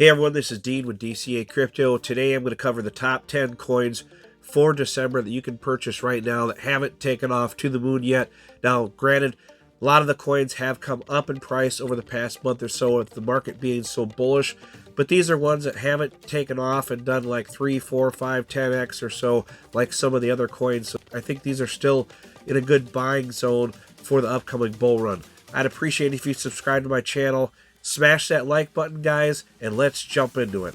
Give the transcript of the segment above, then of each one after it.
Hey everyone, this is Dean with DCA Crypto. Today I'm going to cover the top 10 coins for December that you can purchase right now that haven't taken off to the moon yet. Now, granted, a lot of the coins have come up in price over the past month or so with the market being so bullish, but these are ones that haven't taken off and done like 3, 4, 5, 10x or so like some of the other coins. So I think these are still in a good buying zone for the upcoming bull run. I'd appreciate it if you subscribe to my channel. Smash that like button, guys, and let's jump into it.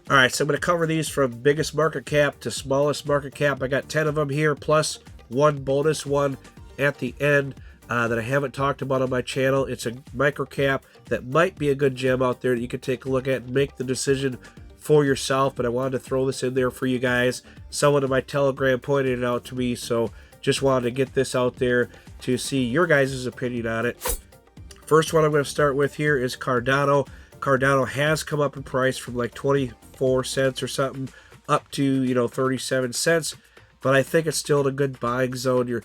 Alright, so I'm going to cover these from biggest market cap to smallest market cap. I got 10 of them here, plus one bonus one at the end that I haven't talked about on my channel. It's a micro cap that might be a good gem out there that you can take a look at and make the decision for yourself, but I wanted to throw this in there for you guys. Someone in my Telegram pointed it out to me, so just wanted to get this out there to see your guys' opinion on it. First one I'm going to start with here is Cardano. Cardano has come up in price from like 24 cents or something up to 37 cents, but I think it's still in a good buying zone.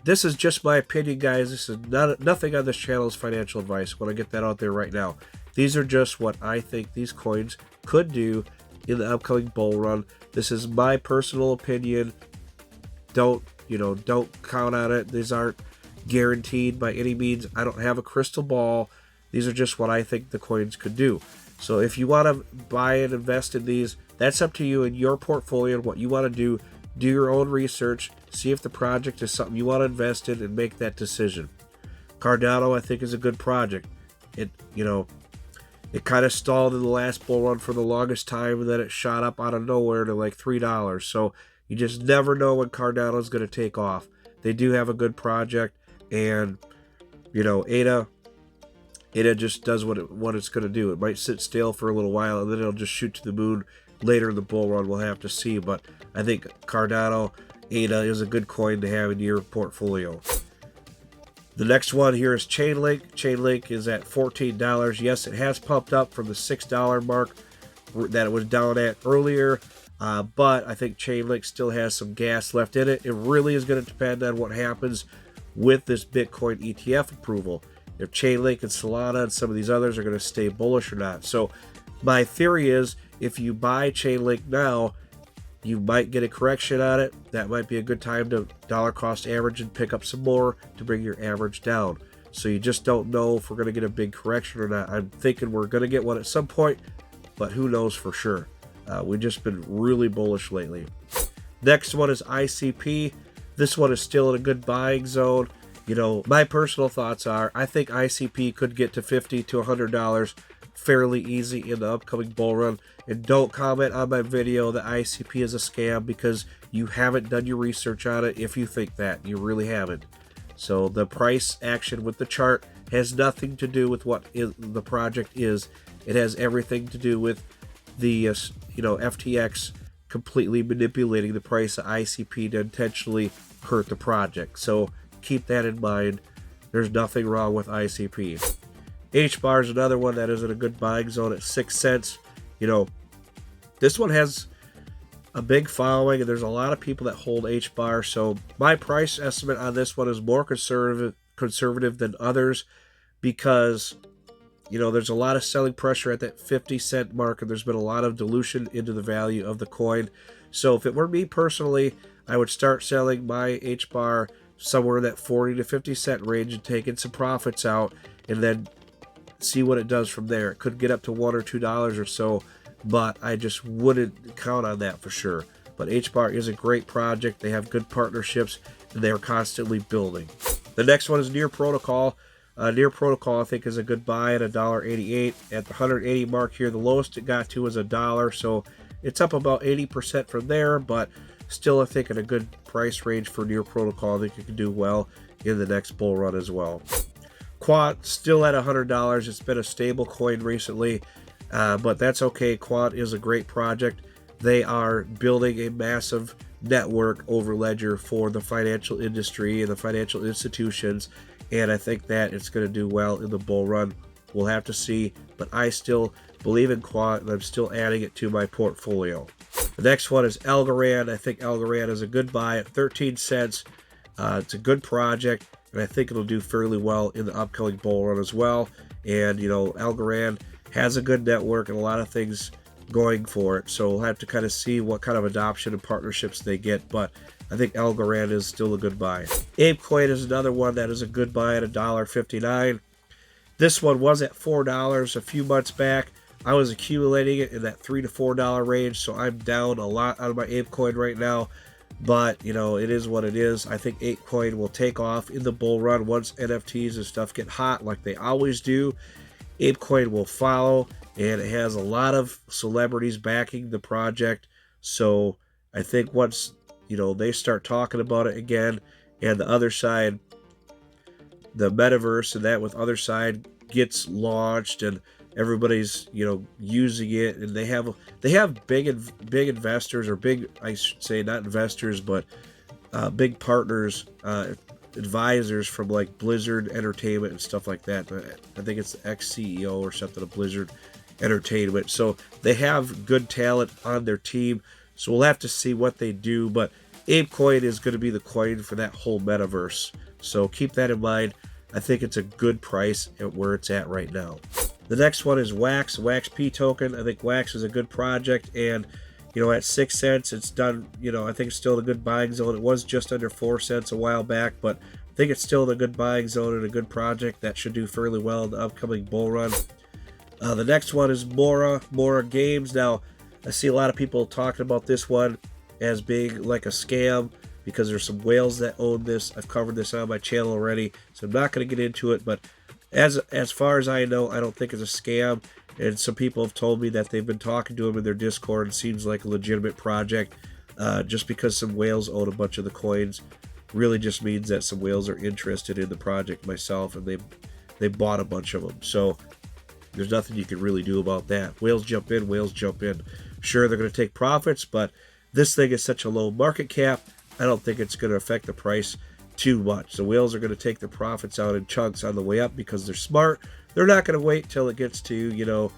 This is just my opinion, guys. This is nothing on this channel is financial advice. I want to get that out there right now. These are just what I think these coins could do in the upcoming bull run. This is my personal opinion. Don't count on it. These aren't guaranteed by any means. I don't have a crystal ball. These are just what I think the coins could do. So if you want to buy and invest in these, that's up to you in your portfolio and what you want to do. Do your own research. See if the project is something you want to invest in and make that decision. Cardano, I think, is a good project. It kind of stalled in the last bull run for the longest time, and then it shot up out of nowhere to like $3. So you just never know when Cardano is going to take off. They do have a good project, and ADA just does what it's going to do. It might sit still for a little while, and then it'll just shoot to the moon later in the bull run. We'll have to see, but I think Cardano, ADA is a good coin to have in your portfolio. The next one here is Chainlink. Chainlink is at $14. Yes, it has pumped up from the $6 mark that it was down at earlier, but I think Chainlink still has some gas left in it. It really is going to depend on what happens with this Bitcoin ETF approval. If Chainlink and Solana and some of these others are going to stay bullish or not. So my theory is if you buy Chainlink now, you might get a correction on it. That might be a good time to dollar cost average and pick up some more to bring your average down. So you just don't know if we're going to get a big correction or not. I'm thinking we're going to get one at some point, but who knows for sure. We've just been really bullish lately. Next one is ICP. This one is still in a good buying zone. My personal thoughts are I think ICP could get to $50 to $100 fairly easy in the upcoming bull run. And don't comment on my video that ICP is a scam, because you haven't done your research on it if you think that. You really haven't. So the price action with the chart has nothing to do with what the project is. It has everything to do with the FTX completely manipulating the price of ICP to intentionally hurt the project. So keep that in mind. There's nothing wrong with ICP. Hbar is another one that is in a good buying zone at 6 cents. This one has a big following, and there's a lot of people that hold Hbar. So my price estimate on this one is more conservative than others, because there's a lot of selling pressure at that 50-cent mark, and there's been a lot of dilution into the value of the coin. So if it were me personally, I would start selling my Hbar somewhere in that 40 to 50 cent range and taking some profits out, and then see what it does from there. It could get up to $1 or $2 or so, but I just wouldn't count on that for sure. But Hbar is a great project. They have good partnerships, and they are constantly building. The next one is Near Protocol. Near Protocol, I think, is a good buy at $1.88. At the 180 mark here, the lowest it got to was $1, so it's up about 80% from there, but still, I think, in a good price range for Near Protocol. I think it can do well in the next bull run as well. Quant still at $100. It's been a stable coin recently, but that's okay. Quant is a great project. They are building a massive network over Ledger for the financial industry and the financial institutions, and I think that it's going to do well in the bull run. We'll have to see, but I still believe in Quant, and I'm still adding it to my portfolio. The next one is Algorand. I think Algorand is a good buy at 13 cents. It's a good project, and I think it'll do fairly well in the upcoming bull run as well. And, Algorand has a good network and a lot of things going for it. So we'll have to kind of see what kind of adoption and partnerships they get. But I think Algorand is still a good buy. ApeCoin is another one that is a good buy at $1.59. This one was at $4 a few months back. I was accumulating it in that $3 to $4 range, so I'm down a lot out of my ApeCoin right now. But, it is what it is. I think ApeCoin will take off in the bull run once NFTs and stuff get hot like they always do. ApeCoin will follow, and it has a lot of celebrities backing the project. So I think once, they start talking about it again, and the other side, the metaverse and that with other side gets launched and everybody's using it, and they have big investors, or big, I should say, not investors, but big partners, advisors from like Blizzard Entertainment and stuff like that. I think it's the ex-CEO or something of Blizzard Entertainment. So they have good talent on their team. So we'll have to see what they do. But ApeCoin is going to be the coin for that whole metaverse. So keep that in mind. I think it's a good price at where it's at right now. The next one is Wax P token. I think Wax is a good project, and at 6 cents, it's done. I think it's still in a good buying zone. It was just under 4 cents a while back, but I think it's still in a good buying zone and a good project that should do fairly well in the upcoming bull run. The next one is Mora Games. Now, I see a lot of people talking about this one as being like a scam because there's some whales that own this. I've covered this on my channel already, so I'm not going to get into it, but as far as I know, I don't think it's a scam, and some people have told me that they've been talking to him in their Discord. It seems like a legitimate project. Just because some whales own a bunch of the coins really just means that some whales are interested in the project myself, and they bought a bunch of them. So there's nothing you can really do about that. Whales jump in, whales jump in. Sure, they're going to take profits, but this thing is such a low market cap, I don't think it's going to affect the price too much. The whales are going to take their profits out in chunks on the way up because they're smart. They're not going to wait till it gets to, $1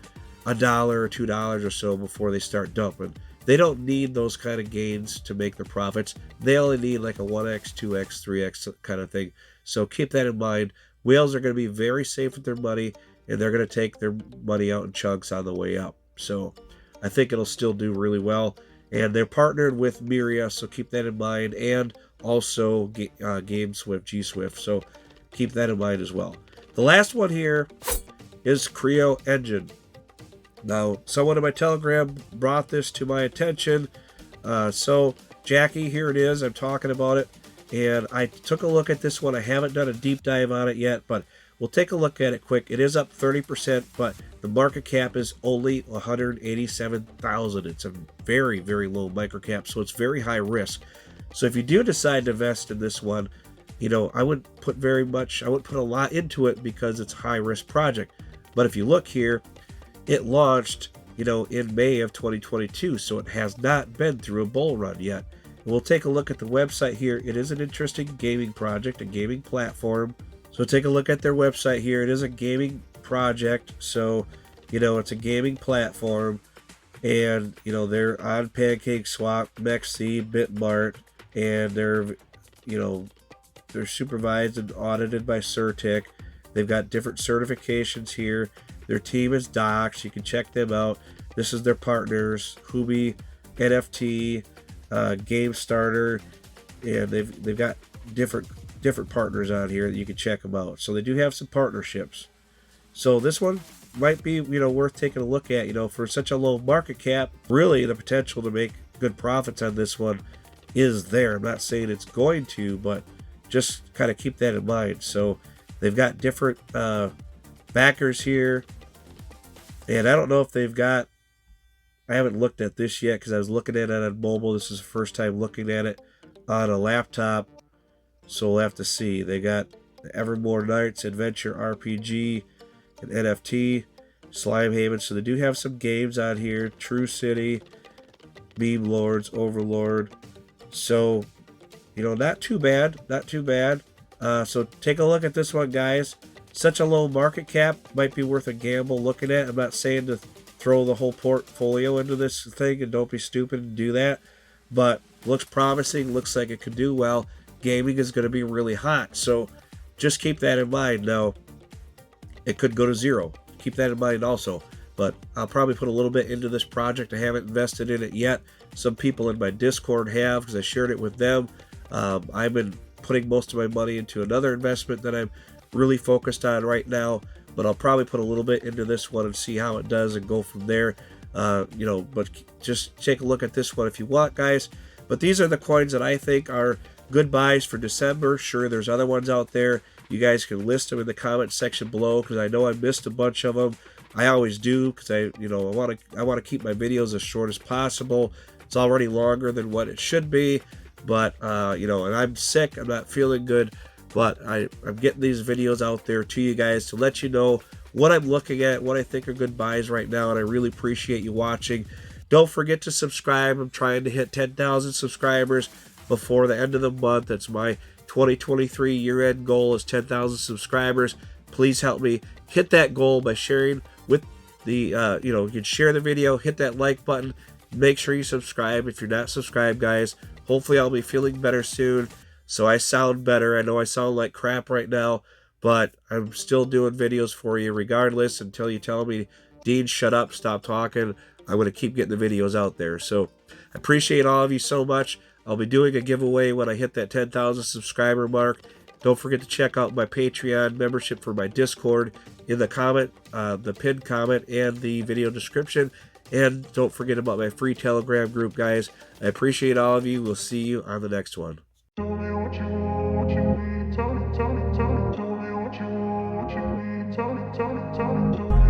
or $2 or so before they start dumping. They don't need those kind of gains to make their profits. They only need like a 1x, 2x, 3x kind of thing. So keep that in mind. Whales are going to be very safe with their money, and they're going to take their money out in chunks on the way up. So I think it'll still do really well. And they're partnered with Miria, so keep that in mind. And also GameSwift, G-Swift, so keep that in mind as well. The last one here is Creo Engine. Now, someone in my Telegram brought this to my attention. So, Jackie, here it is. I'm talking about it. And I took a look at this one. I haven't done a deep dive on it yet, but we'll take a look at it quick. It is up 30%, but the market cap is only 187,000. It's a very, very low micro cap, so it's very high risk. So if you do decide to invest in this one, I wouldn't put a lot into it because it's a high risk project. But if you look here, it launched, in May of 2022, so it has not been through a bull run yet. We'll take a look at the website here. It is an interesting gaming project, a gaming platform. So take a look at their website here. It is a gaming project, so, it's a gaming platform. And, they're on PancakeSwap, MEXC, Bitmart, and they're supervised and audited by Certic. They've got different certifications here. Their team is docs. You can check them out. This is their partners, Hubi, NFT, Game Starter, and they've got different partners on here that you can check them out. So they do have some partnerships. So this one might be worth taking a look at. For such a low market cap, really the potential to make good profits on this one is there. I'm not saying it's going to, but just kind of keep that in mind. So they've got different backers here, and I don't know if they've got, I haven't looked at this yet because I was looking at it on mobile. This is the first time looking at it on a laptop, so we'll have to see. They got the Evermore Nights, Adventure RPG, and NFT, Slime Haven. So they do have some games on here. True City, Meme Lords, Overlord. So, not too bad. So take a look at this one, guys. Such a low market cap, might be worth a gamble looking at. I'm not saying to throw the whole portfolio into this thing, and don't be stupid and do that. But looks promising, looks like it could do well. gaming is going to be really hot. So just keep that in mind. Now, it could go to zero. Keep that in mind also. But I'll probably put a little bit into this project. I haven't invested in it yet. Some people in my Discord have, because I shared it with them. I've been putting most of my money into another investment that I'm really focused on right now. But I'll probably put a little bit into this one and see how it does and go from there. But just take a look at this one if you want, guys. But these are the coins that I think are good buys for December. Sure, there's other ones out there. You guys can list them in the comment section below, because I know I missed a bunch of them. I always do, because I want to keep my videos as short as possible. It's already longer than what it should be, but and I'm sick. I'm not feeling good, but I'm getting these videos out there to you guys to let you know what I'm looking at, what I think are good buys right now, and I really appreciate you watching. Don't forget to subscribe. I'm trying to hit 10,000 subscribers before the end of the month. That's my 2023 year-end goal, is 10,000 subscribers. Please help me hit that goal by sharing with the, you can share the video, hit that like button, make sure you subscribe if you're not subscribed, guys. Hopefully I'll be feeling better soon, so I sound better. I know I sound like crap right now, but I'm still doing videos for you regardless until you tell me, Dean, shut up, stop talking. I'm going to keep getting the videos out there. So I appreciate all of you so much. I'll be doing a giveaway when I hit that 10,000 subscriber mark. Don't forget to check out my Patreon membership for my Discord in the comment, the pinned comment, and the video description. And don't forget about my free Telegram group, guys. I appreciate all of you. We'll see you on the next one. Tell me,